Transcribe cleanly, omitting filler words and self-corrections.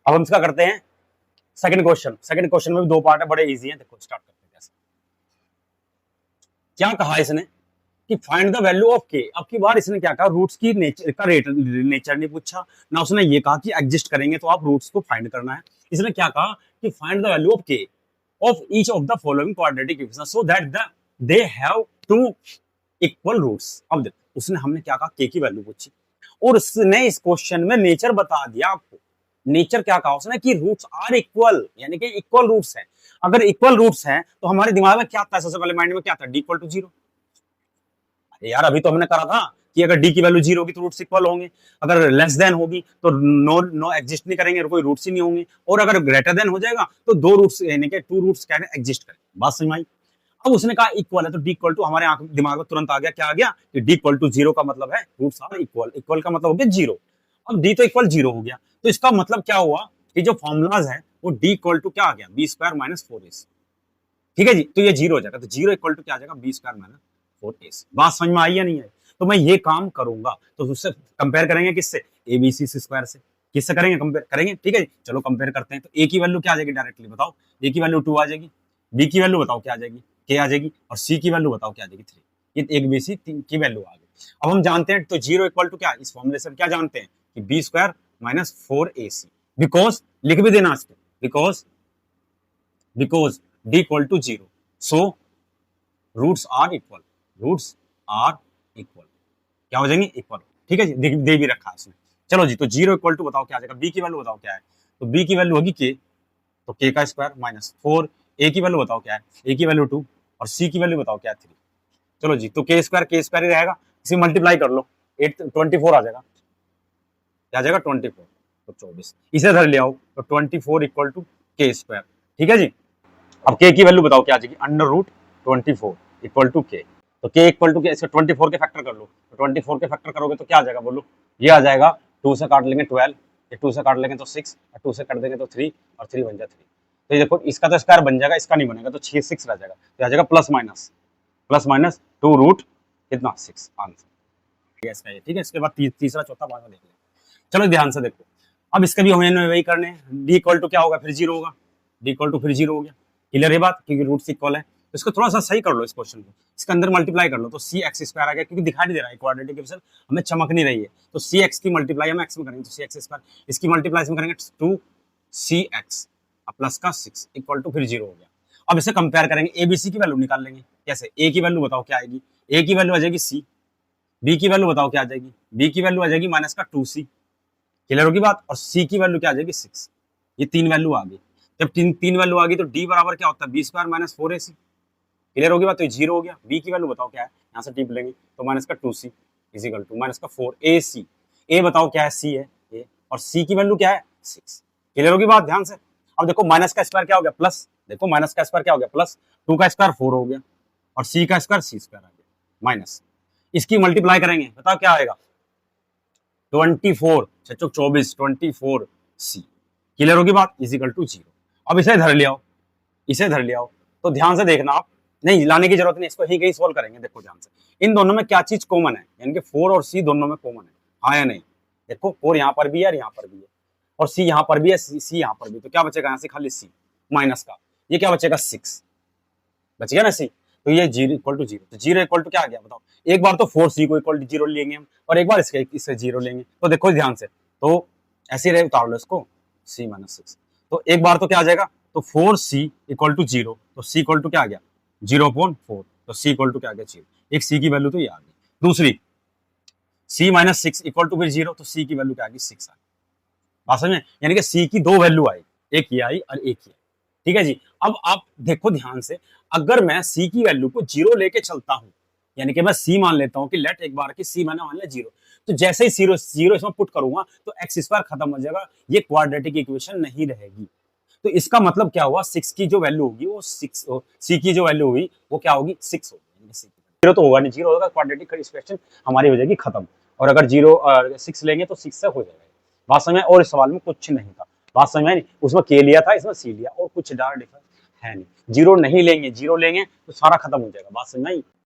अब हम इसका करते हैं सेकंड क्वेश्चन। सेकंड क्वेश्चन में भी दो पार्ट है, बड़े इजी हैं। देखो स्टार्ट करते हैं। कैसे क्या कहा इसने कि फाइंड द वैल्यू ऑफ के। अब की बार इसने क्या कहा, रूट्स की नेचर का रेट नेचर नहीं पूछा ना, उसने ये कहा कि एग्जिस्ट करेंगे तो आप रूट्स को फाइंड करना है। इसने क्या कहा कि find the value of k of each of the following quadratic equation so that they have two equal roots. अब देखो उसने हमने क्या कहा, के की वैल्यू पूछी और उसने इस क्वेश्चन में नेचर बता दिया आपको। नेचर क्या कहा उसने कि रूट्स आर इक्वल, यानी कि इक्वल रूट्स हैं। अगर इक्वल रूट्स हैं तो हमारे दिमाग में क्या आता है, सबसे पहले माइंड में क्या आता है, डी इक्वल टू जीरो। यार अभी तो हमने करा था कि अगर डी की वैल्यू जीरो होगी तो रूट्स इक्वल होंगे, अगर लेस देन होगी तो नो एग्जिस्ट नहीं करेंगे, कोई रूट्स ही नहीं होंगे, और अगर ग्रेटर देन हो जाएगा तो दो रूट्स यानी कि टू रूट्स क्या एग्जिस्ट करेंगे। बात समझ में आई। अब उसने कहा इक्वल है तो डी इक्वल टू, हमारे आंख दिमाग में तुरंत आ गया, क्या आ गया कि डी इक्वल टू जीरो का मतलब है रूट्स आर इक्वल। इक्वल का मतलब हो गया जीरो। अब डी तो इक्वल जीरो हो गया तो इसका मतलब क्या हुआ कि जो फॉर्मूलाज है वो डी इक्वल टू क्या आ गया, बी स्क्वायर माइनस फोर ए। ठीक है जी, तो ये जीरो हो जाएगा, तो जीरो इक्वल टू क्या आ जाएगा, बी स्क्वायर माइनस फोर ए। बात समझ में आई या नहीं आई। तो मैं ये काम करूंगा तो उससे कंपेयर करेंगे किससे, ए बी सी स्क्वायर से। किससे करेंगे, कंपेयर करेंगे। ठीक है जी, चलो कंपेयर करते हैं। तो ए की वैल्यू क्या आ जाएगी डायरेक्टली बताओ, ए की वैल्यू टू आ जाएगी, बी की वैल्यू बताओ क्या आ जाएगी, के आ जाएगी, और सी की वैल्यू बताओ क्या आ जाएगी, थ्री। ये एक बी सी की वैल्यू आ गई। अब हम जानते हैं तो जीरो इक्वल टू क्या, इस फॉर्मूले से क्या जानते हैं कि b square minus four a c. Because लिख भी देना इसको, because D equal to zero so roots are equal, roots are equal क्या हो जाएंगे, इक्वल। ठीक है जी, दे भी रखा है इसमें। चलो जी, तो जीरो इक्वल टू बताओ क्या आ जाएगा, बी की वैल्यू बताओ क्या है, तो बी की वैल्यू होगी के, तो के का स्क्वायर माइनस फोर, ए की वैल्यू बताओ क्या है, ए की वैल्यू टू, और सी की वैल्यू बताओ क्या है, थ्री। चलो जी, तो के स्क्वायर ही रहेगा, इसे मल्टीप्लाई कर लो, 24 आ जाएगा, क्या आ जाएगा 24, तो 24 इसे धर ले आओ, तो 24 इक्वल टू के स्क्वायर। ठीक है जी, अब के की वैल्यू बताओ क्या आ जाएगी, अंडर रूट 24 इक्वल टू के। तो के इक्वल टू के, इसका 24 के फैक्टर कर लो, तो 24 के फैक्टर करोगे तो क्या आ जाएगा बोलो, ये आ जाएगा, 2 से काट लेंगे 12, ये 2 से काट लेंगे तो 6, और 2 से काट देंगे तो 3, और 3 बन जाए 3। तो ये देखो इसका तो स्क्वायर बन जाएगा, इसका नहीं बनेगा, तो 6 रह जाएगा, तो आ जाएगा प्लस माइनस 2 रूट कितना 6 आंसर। ठीक है, इसके बाद तीसरा चौथा भाग देख लें। चलो ध्यान से देखो, अब इसका भी हमें वही करने हैं, डी इक्वल टू क्या होगा, फिर जीरो होगा, डी इक्वल टू फिर जीरो हो गया। क्लियर है बात, क्योंकि रूट्स इक्वल है। तो इसको थोड़ा सा सही कर लो, इस क्वेश्चन को इसके अंदर मल्टीप्लाई कर लो, तो सी एक्स स्क्वायर आ गया, क्योंकि दिखाई नहीं दे रहा है क्वाड्रेटिक इक्वेशन, हमें चमक नहीं रही है। तो सी एक्स की मल्टीप्लाई हम एक्स में करेंगे तो सी एक्स स्क्वायर, इसकी मल्टीप्लाई में करेंगे टू सी एक्स प्लस का 6 इक्वल टू फिर जीरो हो गया। अब इसे कंपेयर करेंगे, ए बी सी की वैल्यू निकाल लेंगे। कैसे, ए की वैल्यू बताओ क्या आएगी, ए की वैल्यू आ जाएगी सी, बी की वैल्यू बताओ क्या आ जाएगी, बी की वैल्यू आ जाएगी माइनस का 2c। क्लियर होगी बात, और सी की वैल्यू क्या आ जाएगी 6। ये तीन वैल्यू आ गई, जब तीन वैल्यू आ गई तो डी बराबर क्या होता है, B square minus four a C. Clear होगी बात, तो जीरो हो गया। बी की वैल्यू बताओ क्या है, यहाँ से टिप लेंगे तो माइनस का 2c इजिकल टू माइनस का 4ac। ए बताओ क्या है, सी है ए, और सी की वैल्यू क्या है 6। क्लियर होगी बात, ध्यान से। अब देखो माइनस का स्क्वायर क्या हो गया, प्लस, देखो माइनस का स्क्वायर क्या हो गया, प्लस 2 का स्क्वायर 4 हो गया, और सी का स्क्वायर सी स्क्वायर आ गया माइनस। इसकी मल्टीप्लाई करेंगे, बताओ क्या आएगा, 24 छक्के 24 24c। क्लियर होगी बात, इजिकल टू जीरो। अब इसे धर ले आओ, इसे धर ले आओ, तो ध्यान से देखना आप, नहीं लाने की जरूरत नहीं, इसको ही कहीं सोल्व करेंगे। देखो ध्यान से, इन दोनों में क्या चीज कॉमन है, यानी कि 4 और c दोनों में कॉमन है, हाँ या नहीं। देखो 4 यहाँ पर भी है और यहाँ पर भी है, और c यहाँ पर भी है, c यहाँ पर भी, तो क्या बचेगा यहाँ से खाली c माइनस का, ये क्या बचेगा 6 बच गया ना c। तो ये जीरो इक्वल टू जीरो, तो जीरो इक्वल टू क्या आ गया बताओ, एक बार तो 4c को इक्वल टू जीरो लेंगे हम, और एक बार इससे जीरो लेंगे। तो देखो ध्यान से, तो ऐसे रहे, उतार लो इसको, c माइनस 6, तो एक बार तो क्या आ जाएगा, तो 4c इक्वल टू जीरो, तो c इक्वल टू क्या आ गया 0.4, तो c इक्वल टू क्या आ गया जीरो। एक c की वैल्यू तो ये आ गई। दूसरी c माइनस 6 इक्वल टू फिर जीरो, तो c की वैल्यू क्या आ गई 6 आ गई। बात समझ में, यानी कि c की दो वैल्यू आई, एक ये आई और एक ये। ठीक है जी, अब आप देखो ध्यान से, अगर मैं c की वैल्यू को जीरो लेके चलता हूं, यानी कि मैं c मान लेता हूं कि लेट एक बार की c मैंने मान लिया जीरो, तो जैसे ही जीरो इसमें पुट करूंगा तो एक्स स्क्वायर खत्म हो जाएगा, ये क्वाड्रेटिक इक्वेशन नहीं रहेगी। तो इसका मतलब क्या हुआ, 6 की जो वैल्यू होगी वो 6, c की जो वैल्यू हुई वो क्या होगी 6 होगी। जीरो तो होगा नहीं, जीरो होगा क्वाड्रेटिक इक्वेशन हमारी हो जाएगी खत्म, और अगर जीरो 6 लेंगे तो 6 से हो जाएगा। बात समझ में, और इस सवाल में कुछ नहीं था, बात समझ में नहीं, उसमें के लिया था, इसमें सी लिया, और कुछ डार डिफरेंस है नहीं। जीरो नहीं लेंगे, जीरो लेंगे तो सारा खत्म हो जाएगा। बात समझ में आई।